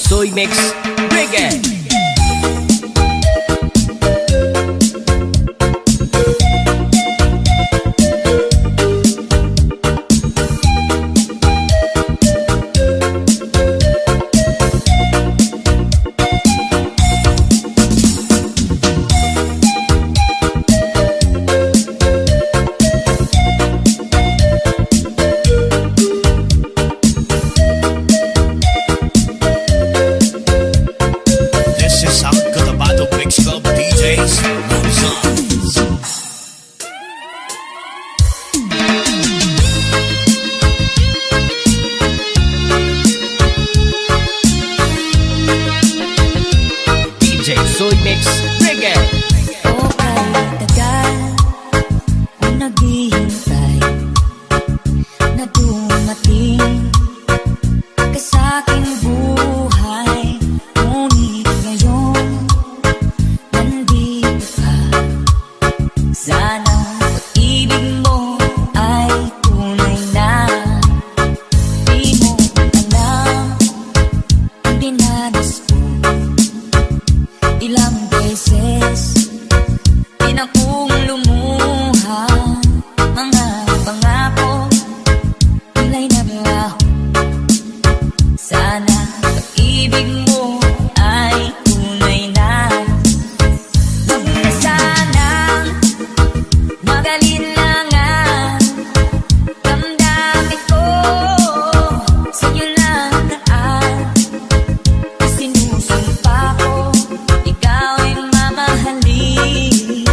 Soy Mix Reggae. Soy Mix Reggae. O kahit tagal ang naghihintay na dumating ka sa aking buhay, ngunit ngayon nandito ka. Sana pag-ibig mo ay tunay na. Di mo alam ang dinanas ko. Ilang beses din akong lumuha, mga pangako kulay naglaho. Sana pag-ibig mo ay tunay na. Huwag na sanang magalinlangan, damdamin ko sa'yo lang daan. Sinusumpa ko ikaw ay mamahalin.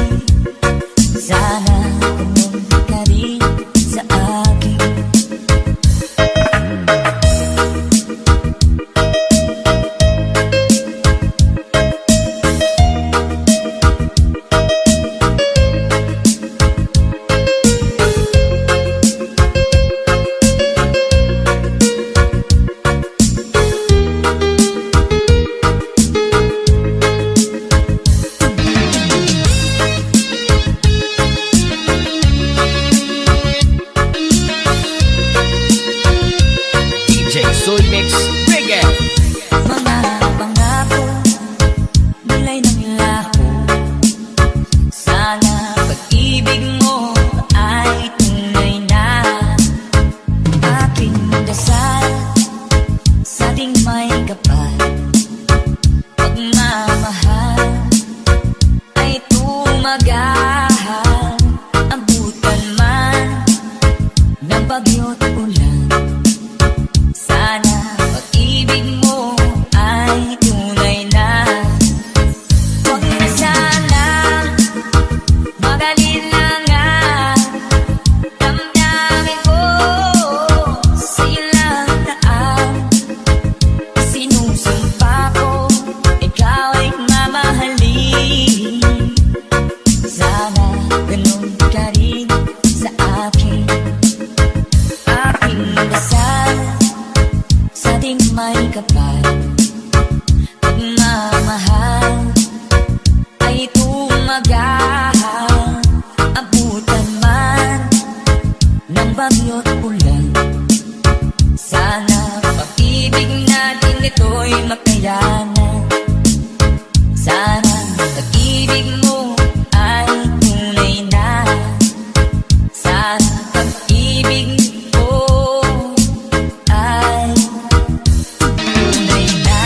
Sana ganun ka rin sa akin. Soy Mix Reggae. Mga pangako nilay ng laho. Sana pag-ibig mo ay tunay na. Aking dasal sa ating may kapal, pagmamahal ay tumagahan. Abutan man ng bagyo't ulan, sana pag-ibig mo ay tunay na. Huwag na sanang magalinlangan, damdamin ko sa'yo lang daan. Sinusumpa ko ikaw ay mamahalin. Sana ganun ka rin sa akin. Aking dasal sa ating may kapal, pagmamahal ay tumagahan. Abutan man ng bagyo't ulan, sana pag-ibig natin ito'y makayanan. Sana pag-ibig mo ay tunay na. Sana pag-ibig mo ay tunay na.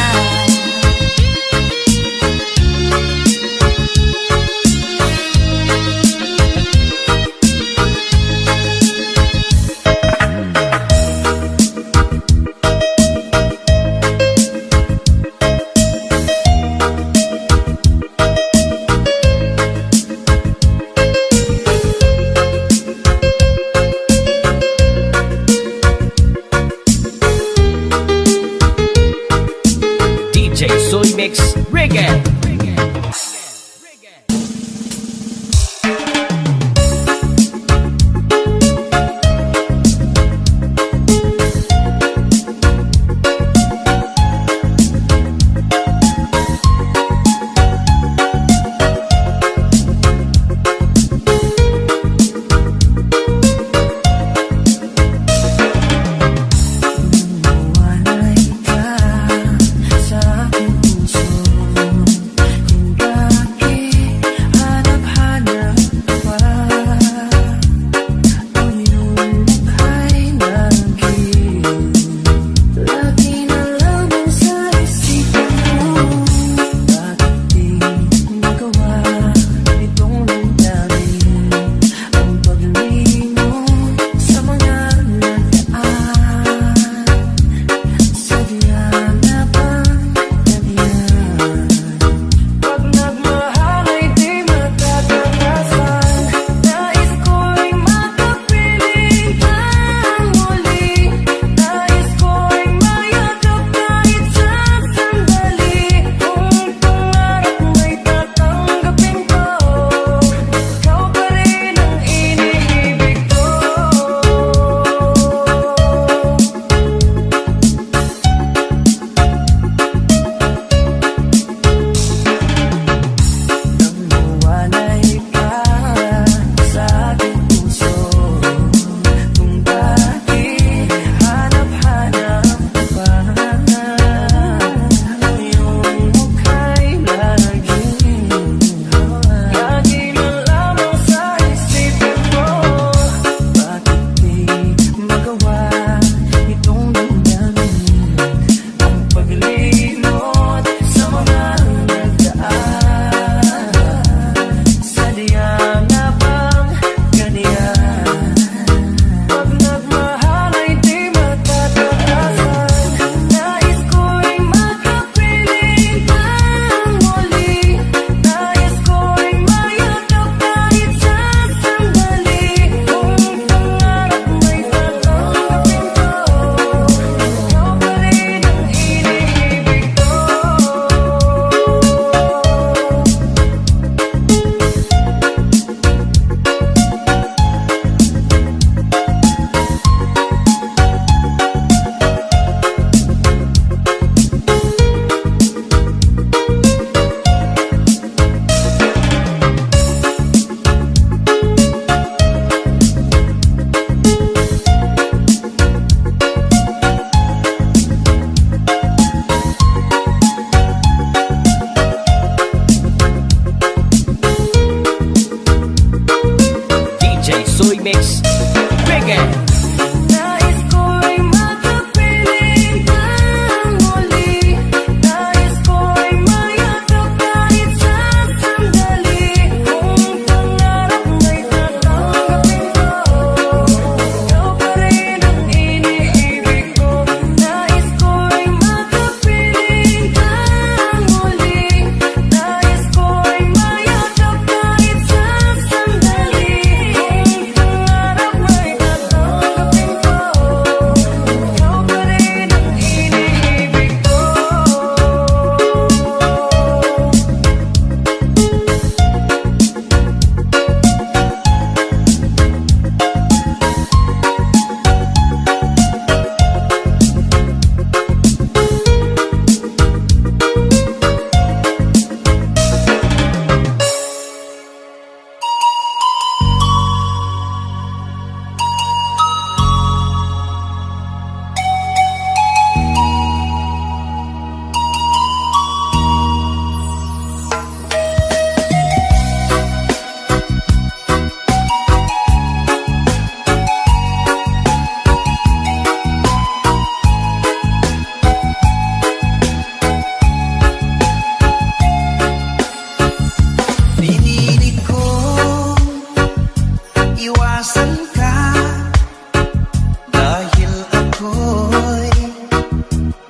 ko'y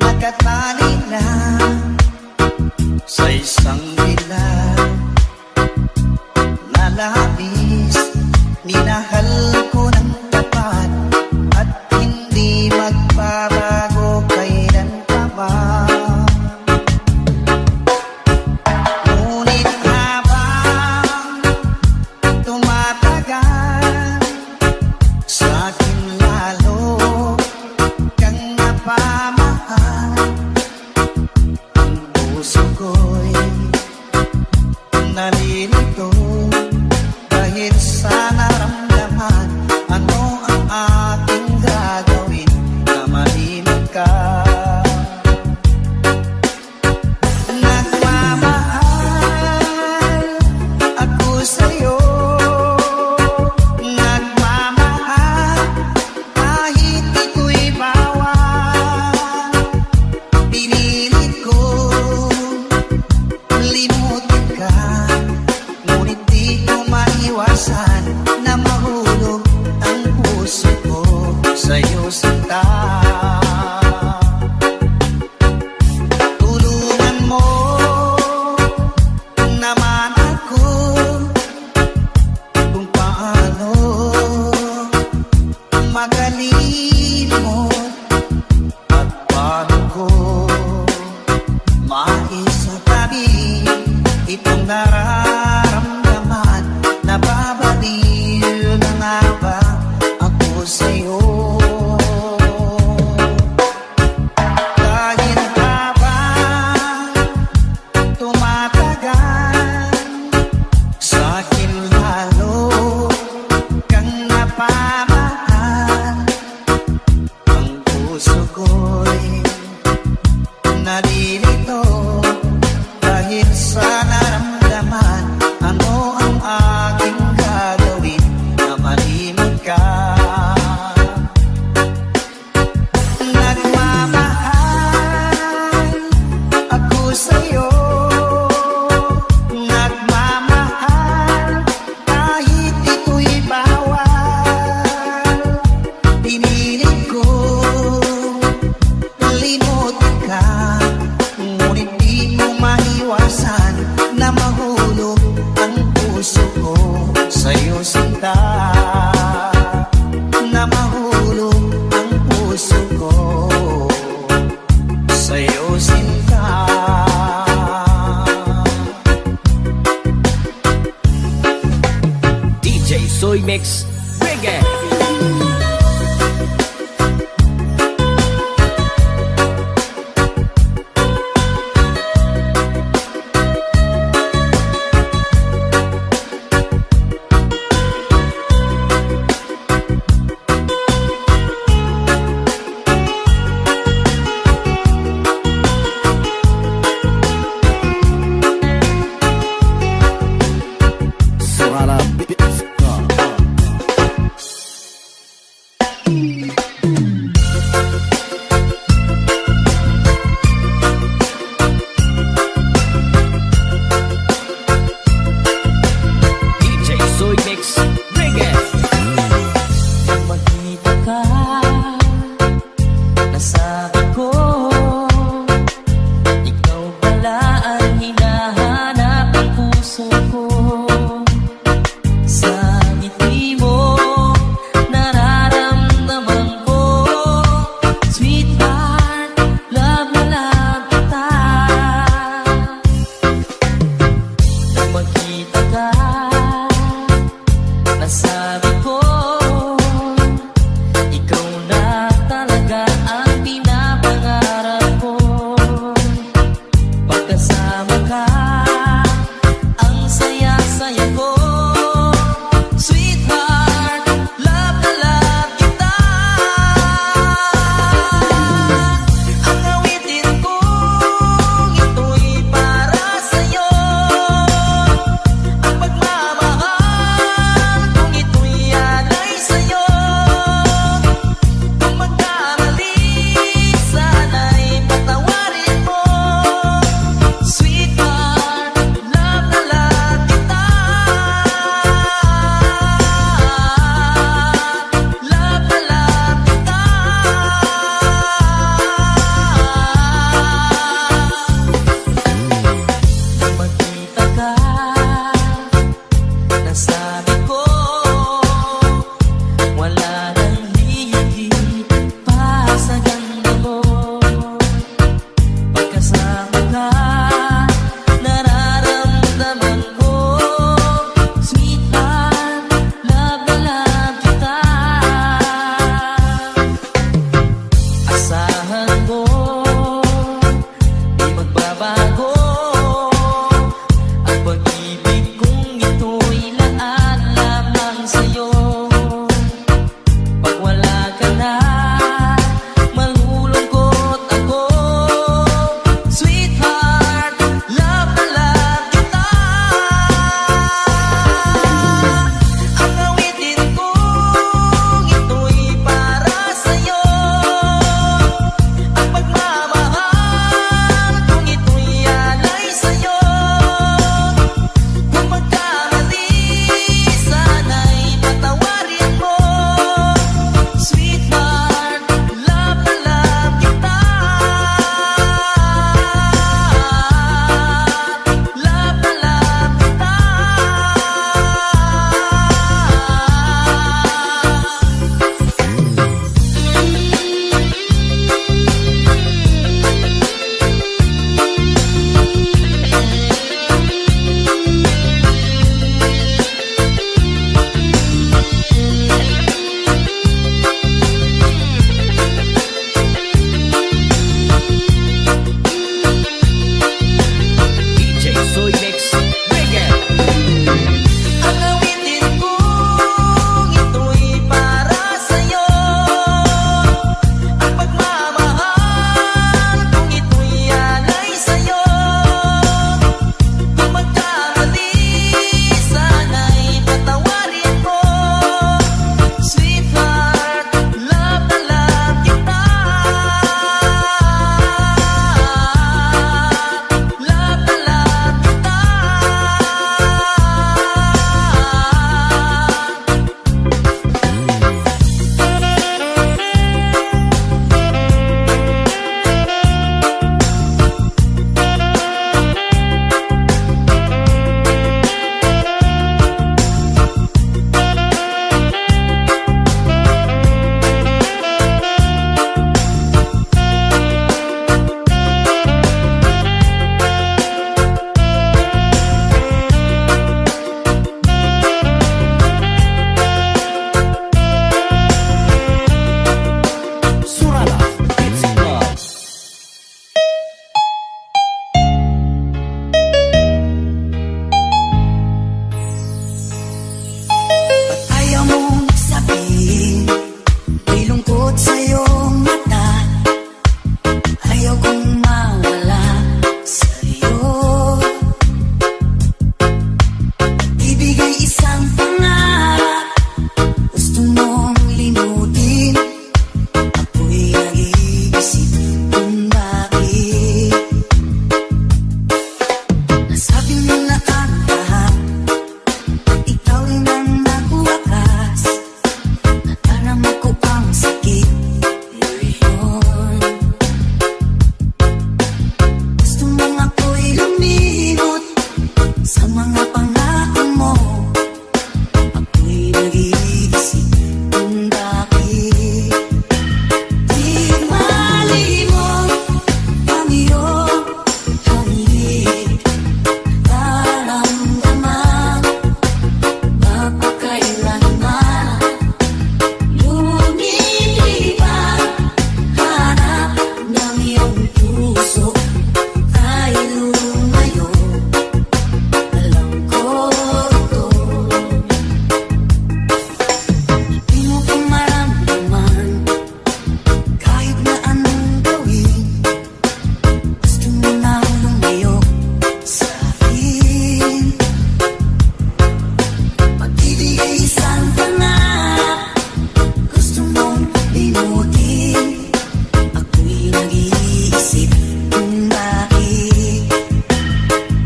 nakatali lang sa isang dilag na labis. Minahal ko ng tapat at hindi magbabago kailan pa ba. Ngunit habang tumatagal, sa'kin lalo kang napamahal. Ang puso ko'y nalilito dahil sa naramdaman. Ano ang aking gagawin na malimit ka? Nagmamahal ako sa'yo, nagmamahal kahit ito'y bawal. Pinilit ko limutin ka, ngunit di ko maiwasan na mahulog ang puso ko sa'yo, sinta. Tulungan mo naman ako kung paano magalimot at paano ko maisatabi itong nararamdaman. Nababaliw na nga ba ako sa'yo? Dahil habang tumatagal, sa'kin lalo kang napamahal. Ang puso ko'y nalilito dahil sa naramdaman. Ano ang aking gagawin na malimit ka? Nagmamahal ako sa'yo, nagmamahal kahit ito'y bawal. Pinilit ko limutin ka, ngunit di mo maiwasan na mahulog ang puso ko sa'yo, sinta. Na mahulog ang puso ko sa'yo, sinta. DJ Soy Mix Reggae. Suara Beats. mahal ko, di magbabago. Ang pag-ibig kong ito'y laan lamang sa'yo. Pag wala ka na, malulungkot ako. Sweetheart, love na love kita. Ang awitin kong ito'y para sa'yo. Ang pagmamahal kong ito'y alay sa'yo. Kung magkamali, sana'y patawarin mo. Sweetheart, love na love kita. Love na love kita. DJ Soy Mix Reggae. Ang awitin kong ito'y para sa'yo. Ang pagmamahal kong ito'y alay sa'yo. Kung magkamali, sana'y patawarin mo. Sweetheart, love na love kita. Love na love kita. Surala It's Club. Ayaw mong sabihin, may lungkot sa iyong mata. Ayaw kong mawala sa'yo. Ibigay isang pangarap, gusto mong limutin. Ako'y nag-iisip kung bakit. Nasabi mo na ang lahat, ikaw rin ang nagwakas. Nadarama ko ang sakit ngayon. Gusto mong ako'y lumimot sa mga pangako mo. Ako'y nag-iisip kung bakit. Di malimot ang iyong halik. Daramdaman mapakailanman. Lumilipad, hanap ng iyong puso. Ay lumayo, alam ko ito. Di mo ko maramdaman, kahit na anong gawin. Gusto mo na lumayo sa akin. Magbibigay isang pangarap, gusto mong limutin. Ako'y nag-iisip kung bakit.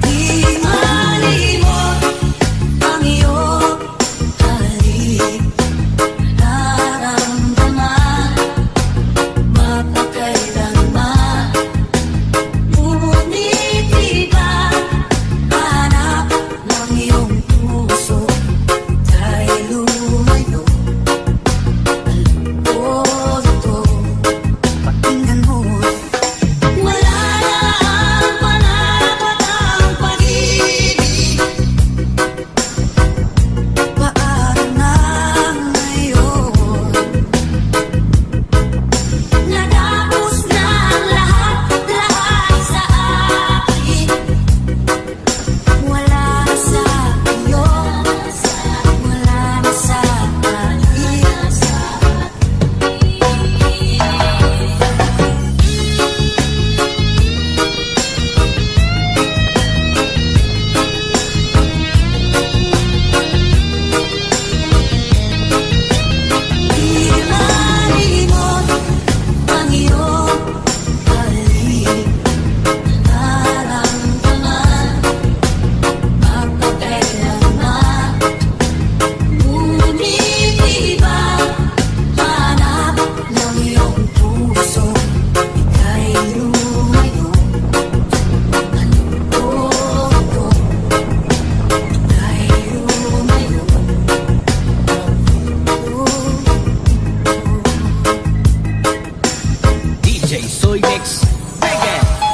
Di malimot ang iyong halik. Nararamdaman mapakailanman. Ngunit iba, hanap ng iyong puso. Dahil lumayo, alam ko ito. Pakinggan mo, Soy Mix Reggae.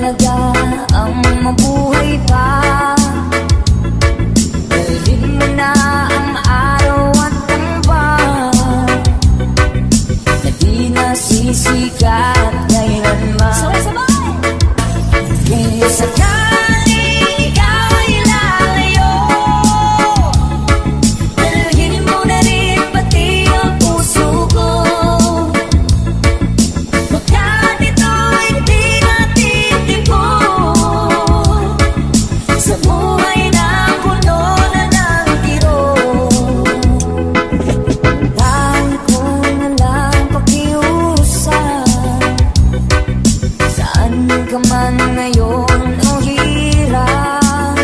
talaga ang mabuhay pa. Dalhin mo na ang araw at ang buwan na di nasisikat kailanman. Kung sakaling ikaw ay lalayo, dalhin mo na rin pati ang puso ko. Baka ito'y di natitimpo sa buhay na puno na ng tiro. Dahil ko na lang pakiusap, saan ka man ngayon o hirap,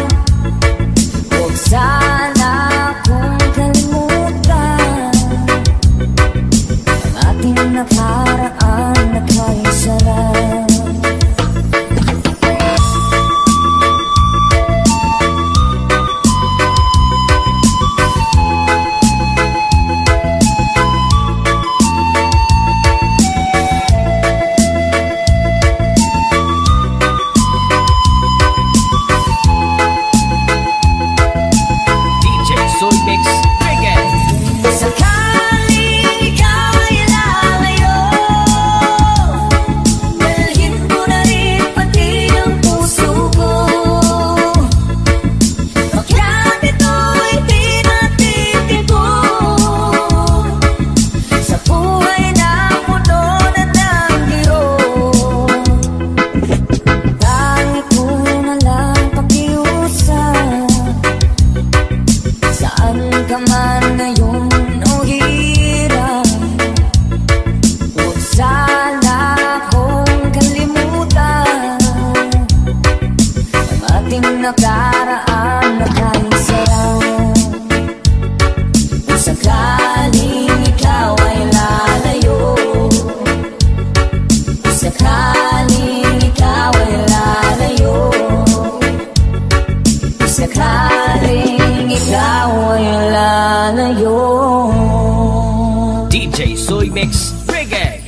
huwag sana akong kalimutan ang ating nakaraan na kay sarap. DJ Soy Mix Reggae. Sakaling ikaw ay lalayo, dalhin mo na rin pati ang puso ko. Bakit ito'y di natitimpo sa buhay na puno na ng biro. Dahil ko na lang pakiusap, saan ka man ngayon o hirap, huwag sana akong kalimutan ang ating nakaraan na kay sarap. Kung sakaling ikaw ay lalayo, kung sakaling ikaw ay lalayo, kung sakaling ikaw ay lalayo. DJ Soy Mix Reggae.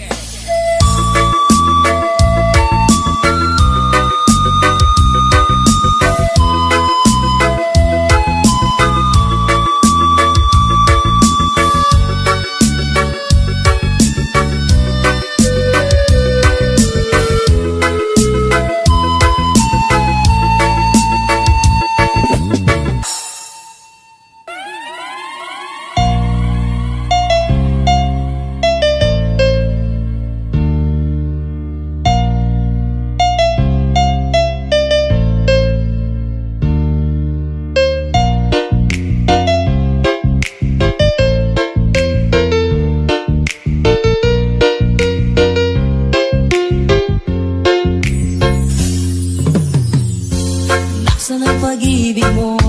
Nasaan ang pag-ibig mo?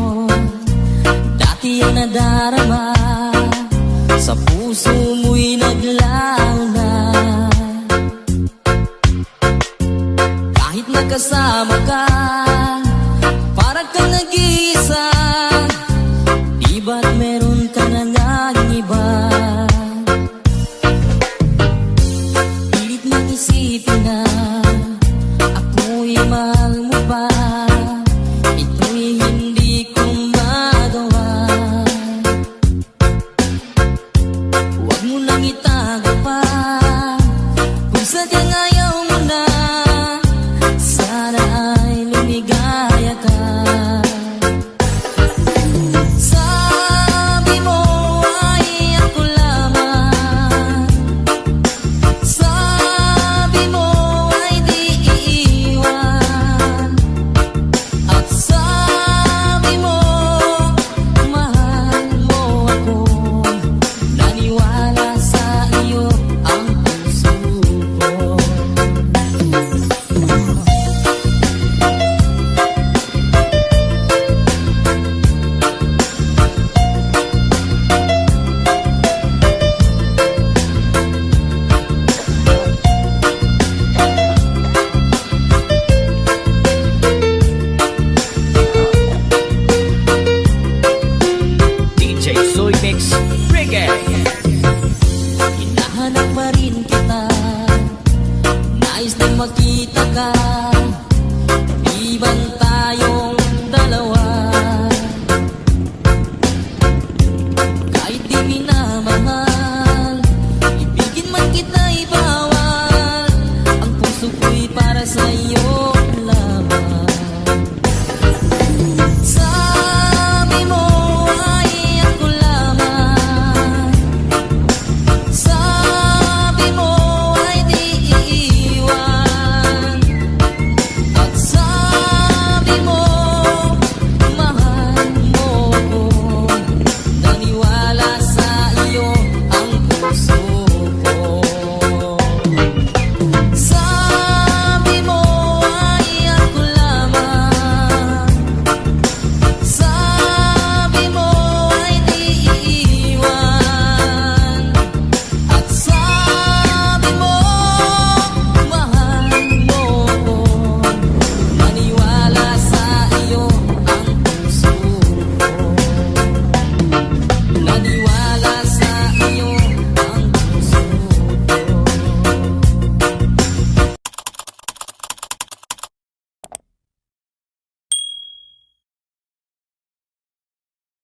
Dati ang nadarama, sa puso mo'y naglauna. Kahit nagkasama ka,